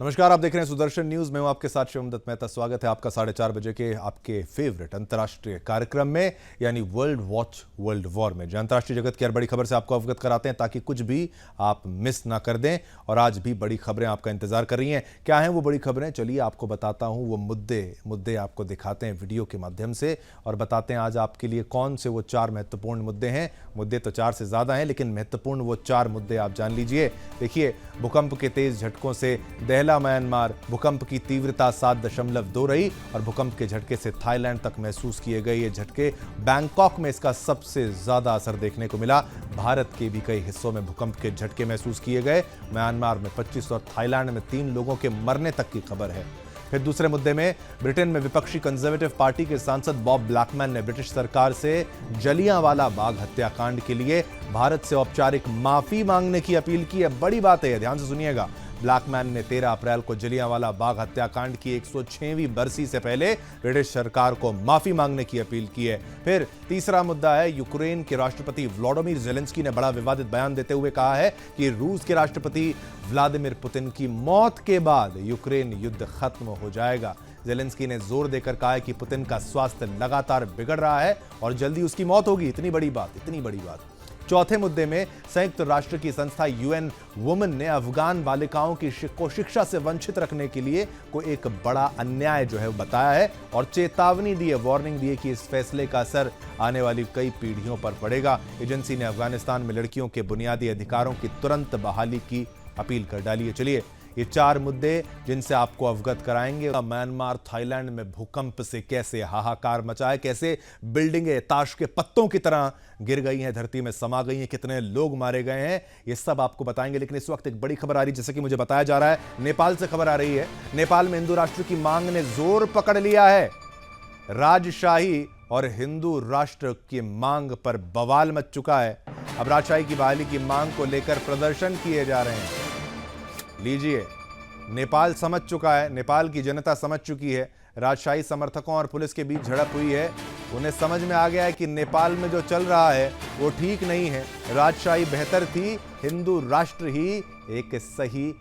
नमस्कार, आप देख रहे हैं सुदर्शन न्यूज। मैं हूं आपके साथ शिवमदत्त मेहता। स्वागत है आपका 4:30 बजे के आपके फेवरेट अंतर्राष्ट्रीय कार्यक्रम में, यानी वर्ल्ड वॉच वर्ल्ड वॉर में, जो अंतर्राष्ट्रीय जगत की हर बड़ी खबर से आपको अवगत कराते हैं ताकि कुछ भी आप मिस ना कर दें। और आज भी बड़ी खबरें आपका इंतजार कर रही हैं। क्या हैं वो बड़ी खबरें? चलिए आपको बताता हूं। वो मुद्दे आपको दिखाते हैं वीडियो के माध्यम से और बताते हैं आज आपके लिए कौन से वो 4 महत्वपूर्ण मुद्दे हैं। मुद्दे तो 4 से ज्यादा हैं, लेकिन महत्वपूर्ण वो 4 मुद्दे आप जान लीजिए। देखिए, भूकंप के तेज झटकों से दहला म्यांमार, भूकंप की तीव्रता 7.2 रही और भूकंप के झटके से थाईलैंड तक महसूस किए गए ये झटके। बैंकॉक में इसका सबसे ज्यादा असर देखने को मिला। भारत के भी कई हिस्सों में भूकंप के झटके महसूस किए गए। म्यांमार में 25 और थाईलैंड में 3 लोगों के मरने तक की खबर है। फिर दूसरे मुद्दे में, ब्रिटेन में विपक्षी कंजर्वेटिव पार्टी के सांसद बॉब ब्लैकमैन ने ब्रिटिश सरकार से जलियांवाला बाग हत्याकांड के लिए भारत से औपचारिक माफी मांगने की अपील की है। बड़ी बात है, ध्यान से सुनिएगा। ब्लैकमैन ने 13 अप्रैल को जलियांवाला बाग हत्याकांड की 106वीं बरसी से पहले ब्रिटिश सरकार को माफी मांगने की अपील की है। फिर तीसरा मुद्दा है, यूक्रेन के राष्ट्रपति व्लादिमीर ज़ेलेंस्की ने बड़ा विवादित बयान देते हुए कहा है कि रूस के राष्ट्रपति व्लादिमीर पुतिन की मौत के बाद यूक्रेन युद्ध खत्म हो जाएगा। ज़ेलेंस्की ने जोर देकर कहा है कि पुतिन का स्वास्थ्य लगातार बिगड़ रहा है और जल्दी उसकी मौत होगी। इतनी बड़ी बात। चौथे मुद्दे में, संयुक्त राष्ट्र की संस्था यूएन वुमेन ने अफगान बालिकाओं की शिक्षा से वंचित रखने के लिए को एक बड़ा अन्याय जो है बताया है और चेतावनी दी है, वार्निंग दी है कि इस फैसले का असर आने वाली कई पीढ़ियों पर पड़ेगा। एजेंसी ने अफगानिस्तान में लड़कियों के बुनियादी अधिकारों की तुरंत बहाली की अपील कर डाली है। चलिए, ये 4 मुद्दे जिनसे आपको अवगत कराएंगे। म्यांमार, थाईलैंड में भूकंप से कैसे हाहाकार मचा है, कैसे बिल्डिंगें ताश के पत्तों की तरह गिर गई हैं, धरती में समा गई हैं, कितने लोग मारे गए हैं, ये सब आपको बताएंगे। लेकिन इस वक्त एक बड़ी खबर आ रही है, जैसे कि मुझे बताया जा रहा है, नेपाल से खबर आ रही है। नेपाल में हिंदू राष्ट्र की मांग ने जोर पकड़ लिया है। राजशाही और हिंदू राष्ट्र की मांग पर बवाल मच चुका है। अब राजशाही की बहाली की मांग को लेकर प्रदर्शन किए जा रहे हैं। लीजिए, नेपाल समझ चुका है, नेपाल की जनता समझ चुकी है। राजशाही समर्थकों और पुलिस के बीच झड़प हुई है। उन्हें समझ में आ गया है कि नेपाल में जो चल रहा है वो ठीक नहीं है। राजशाही बेहतर थी, हिंदू राष्ट्र ही एक सही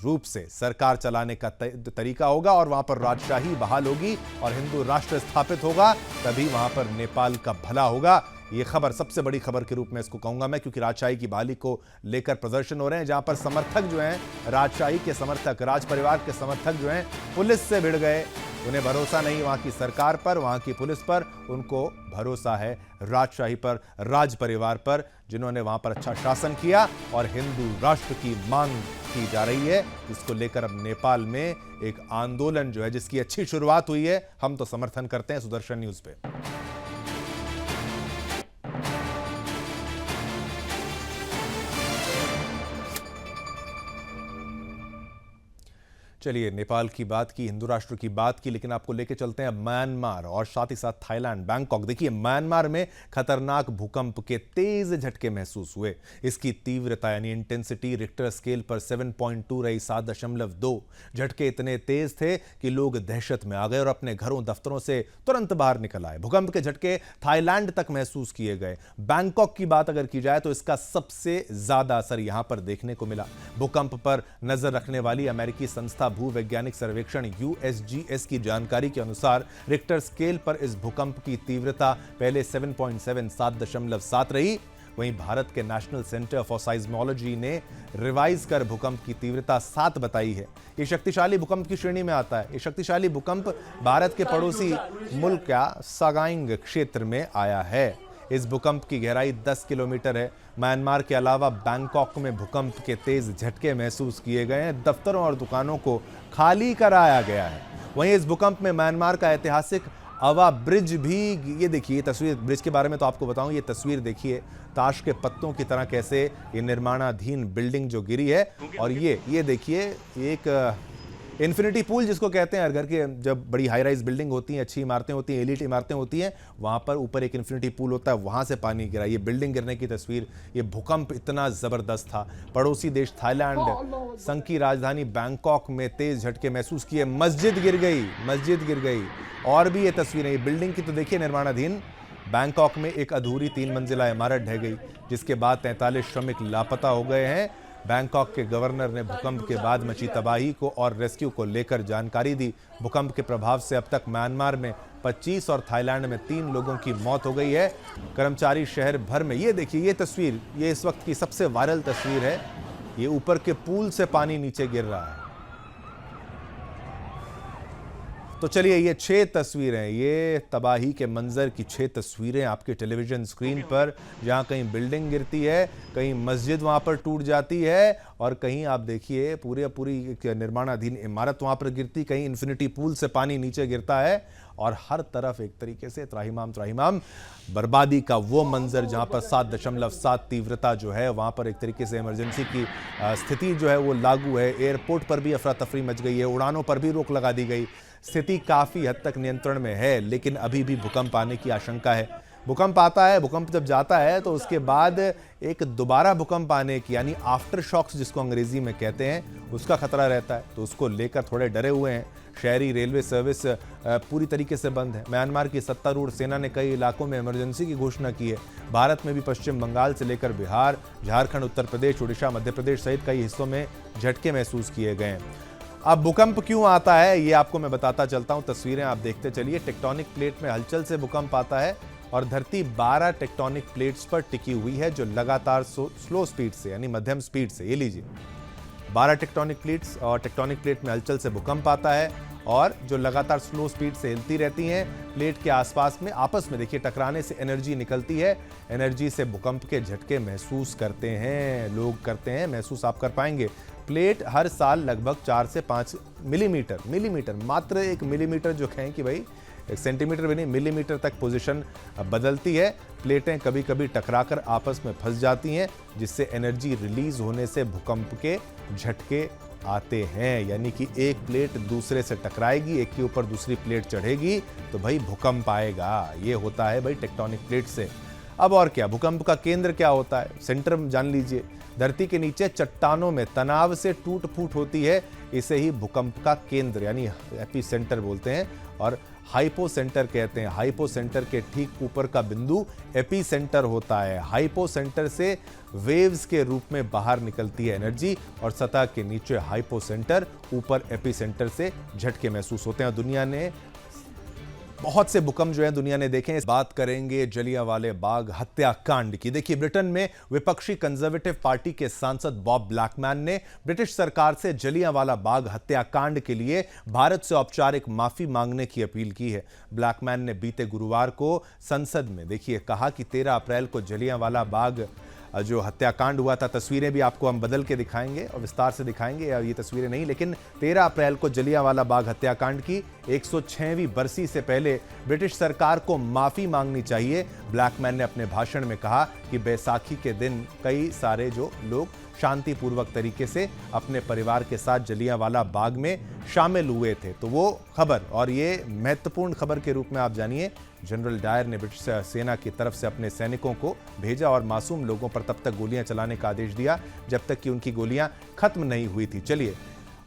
रूप से सरकार चलाने का तरीका होगा और वहां पर राजशाही बहाल होगी और हिंदू राष्ट्र स्थापित होगा, तभी वहां पर नेपाल का भला होगा। ये खबर सबसे बड़ी खबर के रूप में इसको कहूंगा मैं, क्योंकि राजशाही की बहाली को लेकर प्रदर्शन हो रहे हैं, जहां पर समर्थक जो हैं, राजशाही के समर्थक, राज परिवार के समर्थक जो हैं, पुलिस से भिड़ गए। उन्हें भरोसा नहीं वहां की सरकार पर, वहां की पुलिस पर, उनको भरोसा है राजशाही पर, राज परिवार पर, जिन्होंने वहां पर अच्छा शासन किया और हिंदू राष्ट्र की मांग की जा रही है। इसको लेकर अब नेपाल में एक आंदोलन जो है, जिसकी अच्छी शुरुआत हुई है, हम तो समर्थन करते हैं सुदर्शन न्यूज पे। चलिए, नेपाल की बात की, हिंदू राष्ट्र की बात की, लेकिन आपको लेके चलते हैं म्यांमार और साथ ही साथ थाईलैंड, बैंकॉक। देखिए, म्यांमार में खतरनाक भूकंप के तेज झटके महसूस हुए। इसकी तीव्रता यानी इंटेंसिटी रिक्टर स्केल पर 7.2 रही, 7.2। झटके इतने तेज थे कि लोग दहशत में आ गए और अपने घरों दफ्तरों से तुरंत बाहर निकल आए। भूकंप के झटके थाईलैंड तक महसूस किए गए। बैंकॉक की बात अगर की जाए तो इसका सबसे ज्यादा असर यहां पर देखने को मिला। भूकंप पर नजर रखने वाली अमेरिकी संस्था भूवैज्ञानिक सर्वेक्षण USGS की जानकारी के अनुसार रिक्टर स्केल पर इस भूकंप की तीव्रता पहले 7.7 रही। वहीं भारत के नेशनल सेंटर फॉर साइज्मोलॉजी ने रिवाइज कर भूकंप की तीव्रता 7 बताई है। यह शक्तिशाली भूकंप की श्रेणी में आता है। यह शक्तिशाली भूकंप भारत के पड़ोसी मुल्क का सगाइंग क्षेत्र में आया है। इस भूकंप की गहराई 10 किलोमीटर है। म्यांमार के अलावा बैंकॉक में भूकंप के तेज झटके महसूस किए गए हैं। दफ्तरों और दुकानों को खाली कराया गया है। वहीं इस भूकंप में म्यांमार का ऐतिहासिक अवा ब्रिज भी, ये देखिए तस्वीर, ब्रिज के बारे में तो आपको बताऊं, ये तस्वीर देखिए, ताश के पत्तों की तरह कैसे ये निर्माणाधीन बिल्डिंग जो गिरी है। और ये देखिए, एक इन्फिनिटी पूल जिसको कहते हैं, हर घर के जब बड़ी हाई राइज बिल्डिंग होती हैं, अच्छी इमारतें होती हैं, एलिट इमारतें होती हैं, वहां पर ऊपर एक इन्फिनिटी पूल होता है, वहां से पानी गिरा। ये बिल्डिंग गिरने की तस्वीर। ये भूकंप इतना जबरदस्त था। पड़ोसी देश थाईलैंड, संघ की राजधानी बैंकॉक में तेज झटके महसूस किए। मस्जिद गिर गई। और भी ये तस्वीरें, ये बिल्डिंग की तो देखिए निर्माणाधीन। बैंकॉक में एक अधूरी 3 मंजिला इमारत ढह गई, जिसके बाद 43 श्रमिक लापता हो गए हैं। बैंकॉक के गवर्नर ने भूकंप के बाद मची तबाही को और रेस्क्यू को लेकर जानकारी दी। भूकंप के प्रभाव से अब तक म्यांमार में 25 और थाईलैंड में 3 लोगों की मौत हो गई है। कर्मचारी शहर भर में, ये देखिए ये तस्वीर, ये इस वक्त की सबसे वायरल तस्वीर है। ये ऊपर के पूल से पानी नीचे गिर रहा है। तो चलिए, ये 6 तस्वीरें, ये तबाही के मंजर की 6 तस्वीरें आपके टेलीविजन स्क्रीन पर, जहां कहीं बिल्डिंग गिरती है, कहीं मस्जिद वहां पर टूट जाती है, और कहीं आप देखिए पूरी निर्माणाधीन इमारत वहां पर गिरती, कहीं इन्फिनिटी पूल से पानी नीचे गिरता है, और हर तरफ एक तरीके से त्राहिमाम बर्बादी का वो मंजर, जहां पर 7.7 तीव्रता जो है वहां पर एक तरीके से इमरजेंसी की स्थिति जो है वो लागू है। एयरपोर्ट पर भी अफरा तफरी मच गई है, उड़ानों पर भी रोक लगा दी गई। स्थिति काफ़ी हद तक नियंत्रण में है, लेकिन अभी भी भूकंप आने की आशंका है। भूकंप आता है, भूकंप जब जाता है तो उसके बाद एक दोबारा भूकंप आने की, यानी आफ्टर शॉक्स जिसको अंग्रेजी में कहते हैं, उसका खतरा रहता है। तो उसको लेकर थोड़े डरे हुए हैं। शहरी रेलवे सर्विस पूरी तरीके से बंद है। म्यांमार की सत्तारूढ़ सेना ने कई इलाकों में इमरजेंसी की घोषणा की है। भारत में भी पश्चिम बंगाल से लेकर बिहार, झारखंड, उत्तर प्रदेश, उड़ीसा, मध्य प्रदेश सहित कई हिस्सों में झटके महसूस किए गए हैं। अब भूकंप क्यों आता है ये आपको मैं बताता चलता हूं। तस्वीरें आप देखते चलिए। टेक्टोनिक प्लेट में हलचल से भूकंप आता है और धरती 12 टेक्टोनिक प्लेट्स पर टिकी हुई है, जो लगातार स्लो स्पीड से, यानी मध्यम स्पीड से, ये लीजिए 12 टेक्टोनिक प्लेट्स, और टेक्टोनिक प्लेट में हलचल से भूकंप आता है और जो लगातार स्लो स्पीड से हिलती रहती हैं। प्लेट के आसपास में आपस में देखिए टकराने से एनर्जी निकलती है। एनर्जी से भूकंप के झटके महसूस करते हैं लोग, करते हैं महसूस, आप कर पाएंगे। प्लेट हर साल लगभग 4 से 5 मिलीमीटर, मात्र 1 मिलीमीटर, जो कहें कि भाई 1 सेंटीमीटर भी नहीं, मिलीमीटर तक पोजीशन बदलती है। प्लेटें कभी कभी टकराकर आपस में फंस जाती हैं, जिससे एनर्जी रिलीज होने से भूकंप के झटके आते हैं। यानी कि एक प्लेट दूसरे से टकराएगी, एक के ऊपर दूसरी प्लेट चढ़ेगी, तो भाई भूकंप आएगा। ये होता है भाई टेक्टोनिक प्लेट से। अब और क्या, भूकंप का केंद्र क्या होता है, सेंटर जान लीजिए। धरती के नीचे चट्टानों में तनाव से टूट फूट होती है, इसे ही भूकंप का केंद्र यानी एपी सेंटर बोलते हैं, और हाइपो सेंटर कहते हैं। हाइपो सेंटर के ठीक ऊपर का बिंदु एपी सेंटर होता है। हाइपो सेंटर से वेव्स के रूप में बाहर निकलती है एनर्जी, और सतह के नीचे हाइपो सेंटर, ऊपर एपी सेंटर से झटके महसूस होते हैं। दुनिया ने बहुत से भूकंप जो है दुनिया ने देखे हैं। बात करेंगे जलियांवाला बाग हत्याकांड की। देखिए, ब्रिटेन में विपक्षी कंजर्वेटिव पार्टी के सांसद बॉब ब्लैकमैन ने ब्रिटिश सरकार से जलियांवाला बाग हत्याकांड के लिए भारत से औपचारिक माफी मांगने की अपील की है। ब्लैकमैन ने बीते गुरुवार को संसद में देखिए कहा कि 13 अप्रैल को जलियांवाला बाग जो हत्याकांड हुआ था, तस्वीरें भी आपको हम बदल के दिखाएंगे और विस्तार से दिखाएंगे, या ये तस्वीरें नहीं, लेकिन 13 अप्रैल को जलियांवाला बाग हत्याकांड की 106वीं बरसी से पहले ब्रिटिश सरकार को माफी मांगनी चाहिए। ब्लैकमैन ने अपने भाषण में कहा कि बैसाखी के दिन कई सारे जो लोग शांतिपूर्वक तरीके से अपने परिवार के साथ जलियांवाला बाग में शामिल हुए थे। तो वो खबर, और ये महत्वपूर्ण खबर के रूप में आप जानिए, जनरल डायर ने ब्रिटिश सेना की तरफ से अपने सैनिकों को भेजा और मासूम लोगों पर तब तक गोलियां चलाने का आदेश दिया जब तक कि उनकी गोलियां खत्म नहीं हुई थी। चलिए,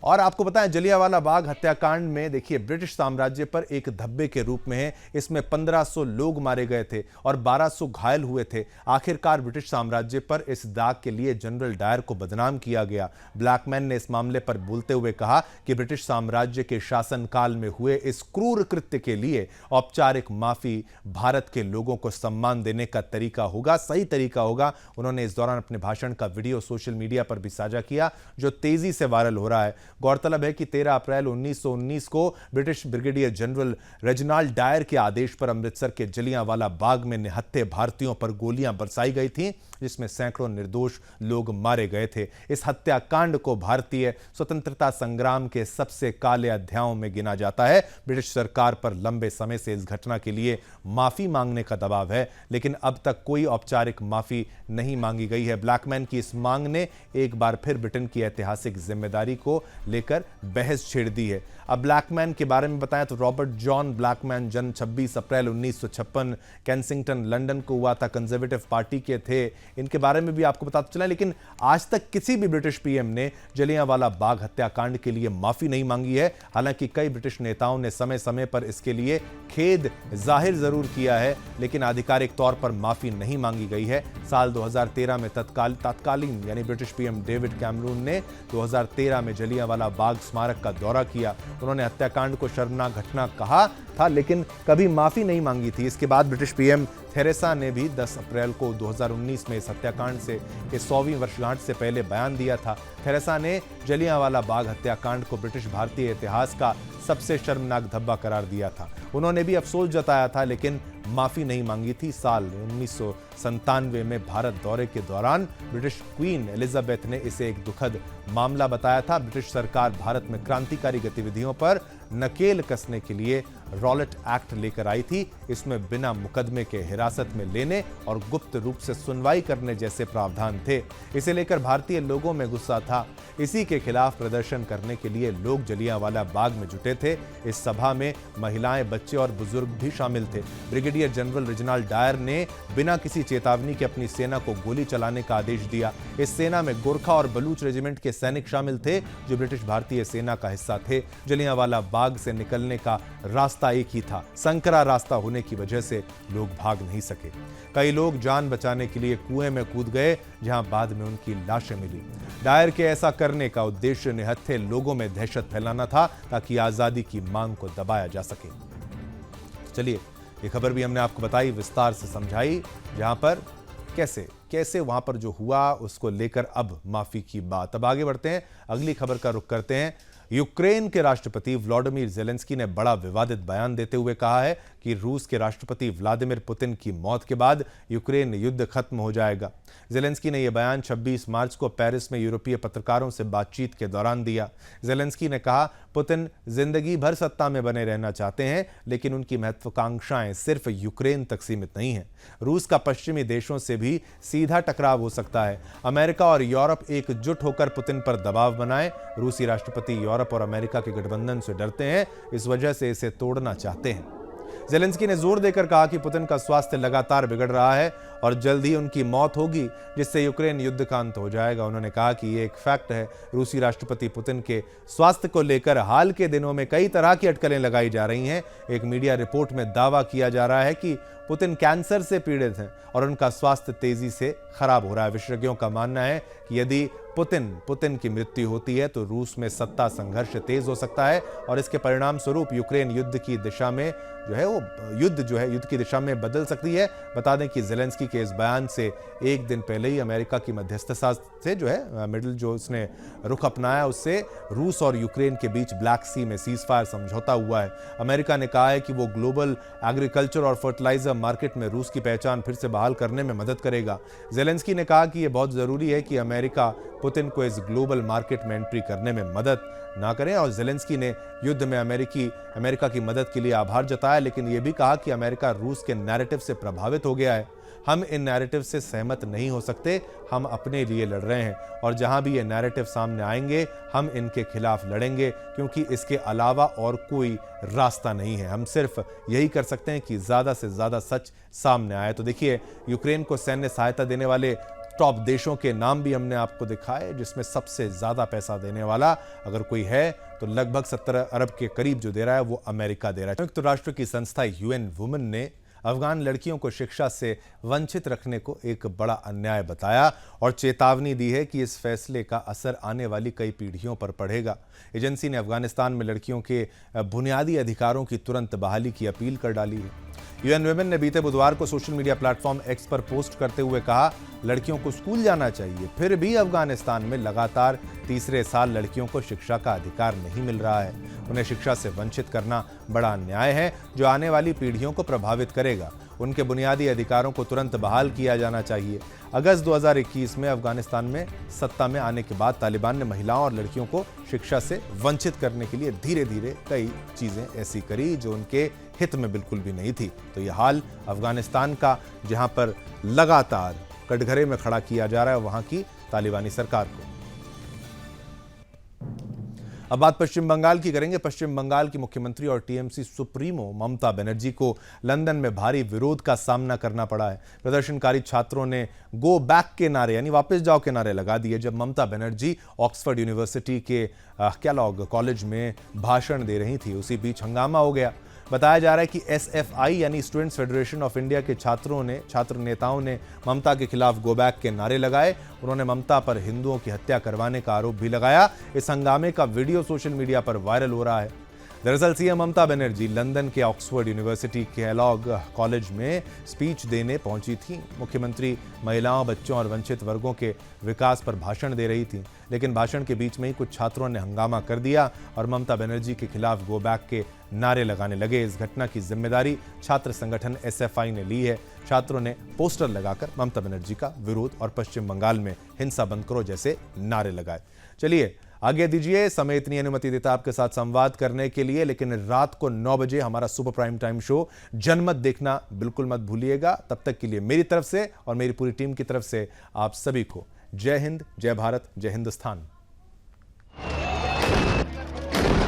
और आपको बताएं, जलियांवाला बाग हत्याकांड में देखिए ब्रिटिश साम्राज्य पर एक धब्बे के रूप में है। इसमें 1500 लोग मारे गए थे और 1200 घायल हुए थे। आखिरकार ब्रिटिश साम्राज्य पर इस दाग के लिए जनरल डायर को बदनाम किया गया। ब्लैकमैन ने इस मामले पर बोलते हुए कहा कि ब्रिटिश साम्राज्य के शासनकाल में हुए इस क्रूर कृत्य के लिए औपचारिक माफी भारत के लोगों को सम्मान देने का तरीका होगा, सही तरीका होगा। उन्होंने इस दौरान अपने भाषण का वीडियो सोशल मीडिया पर भी साझा किया, जो तेजी से वायरल हो रहा है। गौरतलब है कि 13 अप्रैल 1919 को British brigadier general Reginald Dyer के आदेश पर अमृतसर के जलियांवाला बाग में निहत्थे भारतीयों पर गोलियां बरसाई गई थीं, जिसमें सैकड़ों निर्दोष लोग मारे गए थे। इस हत्याकांड को भारतीय स्वतंत्रता संग्राम के सबसे काले अध्यायों में गिना जाता है। ब्रिटिश सरकार पर लंबे समय से इस घटना के लिए माफी मांगने का दबाव है, लेकिन अब तक कोई औपचारिक माफी नहीं मांगी गई है। ब्लैकमैन की इस मांग ने एक बार फिर ब्रिटेन की ऐतिहासिक जिम्मेदारी को लेकर बहस छेड़ दी है। अब ब्लैकमैन के बारे में बताएं तो रॉबर्ट जॉन ब्लैकमैन जन्म 26 अप्रैल 1956 कैंसिंगटन लंदन को हुआ था, कंजर्वेटिव पार्टी के थे। इनके बारे में भी आपको बताता चला, लेकिन आज तक किसी भी ब्रिटिश पीएम ने जलियांवाला बाग हत्याकांड के लिए माफी नहीं मांगी है। हालांकि कई ब्रिटिश नेताओं ने समय समय पर इसके लिए खेद जाहिर जरूर किया है, लेकिन आधिकारिक तौर पर माफी नहीं मांगी गई है। साल 2013 में तत्कालीन यानी ब्रिटिश पीएम डेविड कैमरून ने 2013 में जलियांवाला बाग स्मारक का दौरा किया। उन्होंने हत्याकांड को शर्मनाक घटना कहा था, लेकिन कभी माफी नहीं मांगी थी। इसके बाद ब्रिटिश पीएम थेरेसा ने भी 10 अप्रैल को 2019 में इस हत्याकांड से 100वीं वर्षगांठ से पहले बयान दिया था। थेरेसा ने जलियांवाला बाग हत्याकांड को ब्रिटिश भारतीय इतिहास का सबसे शर्मनाक धब्बा करार दिया था। उन्होंने भी अफसोस जताया था, लेकिन माफी नहीं मांगी थी। साल 1997 में भारत दौरे के दौरान ब्रिटिश क्वीन एलिजाबेथ ने इसे एक दुखद मामला बताया था। ब्रिटिश सरकार भारत में क्रांतिकारी गतिविधियों पर नकेल कसने के लिए रॉलेट एक्ट लेकर आई थी। इसमें बिना मुकदमे के हिरासत में लेने और गुप्त रूप से सुनवाई करने जैसे प्रावधान थे। इसे लेकर भारतीय लोगों में गुस्सा था। इसी के खिलाफ प्रदर्शन करने के लिए लोग जलियांवाला बाग में जुटे थे। इस सभा में महिलाएं, बच्चे और बुजुर्ग भी शामिल थे। ब्रिगेडियर जनरल रेजिनाल्ड डायर ने बिना किसी चेतावनी के अपनी सेना को गोली चलाने का आदेश दिया। इस सेना में गोरखा और बलूच रेजिमेंट के सैनिक शामिल थे, जो ब्रिटिश भारतीय सेना का हिस्सा थे। जलियांवाला बाग से निकलने का रास्ता एक ही था। संकरा रास्ता होने की वजह से लोग भाग नहीं सके। कई लोग जान बचाने के लिए कुएं में कूद गए, जहां बाद में उनकी लाशें मिली। डायर के ऐसा करने का उद्देश्य निहत्थे लोगों में दहशत फैलाना था, ताकि आजादी की मांग को दबाया जा सके। चलिए, ये खबर भी हमने आपको बताई, विस्तार से समझाई, जहां पर कैसे वहां पर जो हुआ उसको लेकर अब माफी की बात। अब आगे बढ़ते हैं, अगली खबर का रुख करते हैं। यूक्रेन के राष्ट्रपति व्लादिमीर ज़ेलेंस्की ने बड़ा विवादित बयान देते हुए कहा है कि रूस के राष्ट्रपति व्लादिमीर पुतिन की मौत के बाद यूक्रेन युद्ध खत्म हो जाएगा। ज़ेलेंस्की ने यह बयान 26 मार्च को पेरिस में यूरोपीय पत्रकारों से बातचीत के दौरान दिया। ज़ेलेंस्की ने कहा, पुतिन जिंदगी भर सत्ता में बने रहना चाहते हैं, लेकिन उनकी महत्वाकांक्षाएं सिर्फ यूक्रेन तक सीमित नहीं हैं। रूस का पश्चिमी देशों से भी सीधा टकराव हो सकता है। अमेरिका और यूरोप एकजुट होकर पुतिन पर दबाव बनाए। रूसी राष्ट्रपति यूरोप और अमेरिका के गठबंधन से डरते हैं, इस वजह से इसे तोड़ना चाहते हैं। ज़ेलेंस्की ने जोर देकर कहा कि पुतिन का स्वास्थ्य लगातार बिगड़ रहा है और जल्द ही उनकी मौत होगी, जिससे यूक्रेन युद्ध का अंत हो जाएगा। उन्होंने कहा कि ये एक फैक्ट है। रूसी राष्ट्रपति पुतिन के स्वास्थ्य को लेकर हाल के दिनों में कई तरह की अटकलें लगाई जा रही हैं। एक मीडिया रिपोर्ट में दावा किया जा रहा है कि पुतिन कैंसर से पीड़ित हैं और उनका स्वास्थ्य तेजी से खराब हो रहा है। विशेषज्ञों का मानना है कि यदि पुतिन की मृत्यु होती है तो रूस में सत्ता संघर्ष तेज हो सकता है और इसके परिणाम स्वरूप यूक्रेन युद्ध की दिशा में युद्ध की दिशा में बदल सकती है। बता दें कि ज़ेलेंस्की के इस बयान से एक दिन पहले ही अमेरिका की मध्यस्थता से उसने रुख अपनाया, उससे रूस और यूक्रेन के बीच ब्लैक सी में सीज फायर समझौता हुआ है। अमेरिका ने कहा है कि वो ग्लोबल एग्रीकल्चर और फर्टिलाइजर मार्केट में रूस की पहचान फिर से बहाल करने में मदद करेगा। ज़ेलेंस्की ने कहा कि यह बहुत जरूरी है कि अमेरिका पुतिन को इस ग्लोबल मार्केट में एंट्री करने में मदद ना करें, और ज़ेलेंस्की ने युद्ध में अमेरिका की मदद के लिए आभार जताया, लेकिन यह भी कहा कि अमेरिका रूस के नैरेटिव से प्रभावित हो गया है। हम इन नैरेटिव से सहमत नहीं हो सकते। हम अपने लिए लड़ रहे हैं और जहां भी ये नैरेटिव सामने आएंगे हम इनके खिलाफ लड़ेंगे, क्योंकि इसके अलावा और कोई रास्ता नहीं है। हम सिर्फ यही कर सकते हैं कि ज़्यादा से ज़्यादा सच सामने आए। तो देखिए, यूक्रेन को सैन्य सहायता देने वाले टॉप देशों के नाम भी हमने आपको दिखाए, जिसमें सबसे ज्यादा पैसा देने वाला अगर कोई है तो लगभग 17 अरब के करीब जो दे रहा है वो अमेरिका दे रहा है। संयुक्त राष्ट्र की संस्था यूएन वुमेन ने अफगान लड़कियों को शिक्षा से वंचित रखने को एक बड़ा अन्याय बताया और चेतावनी दी है कि इस फैसले का असर आने वाली कई पीढ़ियों पर पड़ेगा। एजेंसी ने अफगानिस्तान में लड़कियों के बुनियादी अधिकारों की तुरंत बहाली की अपील कर डाली है। यूएन वुमेन ने बीते बुधवार को सोशल मीडिया प्लेटफॉर्म एक्स पर पोस्ट करते हुए कहा, लड़कियों को स्कूल जाना चाहिए, फिर भी अफगानिस्तान में लगातार तीसरे साल लड़कियों को शिक्षा का अधिकार नहीं मिल रहा है। उन्हें शिक्षा से वंचित करना बड़ा अन्याय है जो आने वाली पीढ़ियों को प्रभावित करेगा। उनके बुनियादी अधिकारों को तुरंत बहाल किया जाना चाहिए। अगस्त 2021 में अफगानिस्तान में सत्ता में आने के बाद तालिबान ने महिलाओं और लड़कियों को शिक्षा से वंचित करने के लिए धीरे धीरे कई चीजें ऐसी करी जो उनके हित में बिल्कुल भी नहीं थी। तो यह हाल अफगानिस्तान का, जहां पर लगातार कटघरे में खड़ा किया जा रहा है वहां की तालिबानी सरकार को। अब बात पश्चिम बंगाल की करेंगे। पश्चिम बंगाल की मुख्यमंत्री और टीएमसी सुप्रीमो ममता बनर्जी को लंदन में भारी विरोध का सामना करना पड़ा है। प्रदर्शनकारी छात्रों ने गो बैक के नारे यानी वापस जाओ के नारे लगा दिए जब ममता बनर्जी ऑक्सफोर्ड यूनिवर्सिटी के कैलॉग कॉलेज में भाषण दे रही थी। उसी बीच हंगामा हो गया। बताया जा रहा है कि एसएफआई यानी स्टूडेंट्स फेडरेशन ऑफ इंडिया के छात्र नेताओं ने ममता के खिलाफ गो बैक के नारे लगाए। उन्होंने ममता पर हिंदुओं की हत्या करवाने का आरोप भी लगाया। इस हंगामे का वीडियो सोशल मीडिया पर वायरल हो रहा है। दरअसल सीएम ममता बनर्जी लंदन के ऑक्सफोर्ड यूनिवर्सिटी कैलॉग कॉलेज में स्पीच देने पहुंची थी। मुख्यमंत्री महिलाओं, बच्चों और वंचित वर्गों के विकास पर भाषण दे रही थी, लेकिन भाषण के बीच में ही कुछ छात्रों ने हंगामा कर दिया और ममता बनर्जी के खिलाफ गो बैक के नारे लगाने लगे। इस घटना की जिम्मेदारी छात्र संगठन एसएफआई ने ली है। छात्रों ने पोस्टर लगाकर ममता बनर्जी का विरोध और पश्चिम बंगाल में हिंसा बंद करो जैसे नारे लगाए। चलिए आगे दीजिए, समय इतनी अनुमति देता आपके साथ संवाद करने के लिए, लेकिन रात को 9 बजे हमारा सुपर प्राइम टाइम शो जनमत देखना बिल्कुल मत भूलिएगा। तब तक के लिए मेरी तरफ से और मेरी पूरी टीम की तरफ से आप सभी को जय हिंद, जय भारत, जय हिंदुस्तान।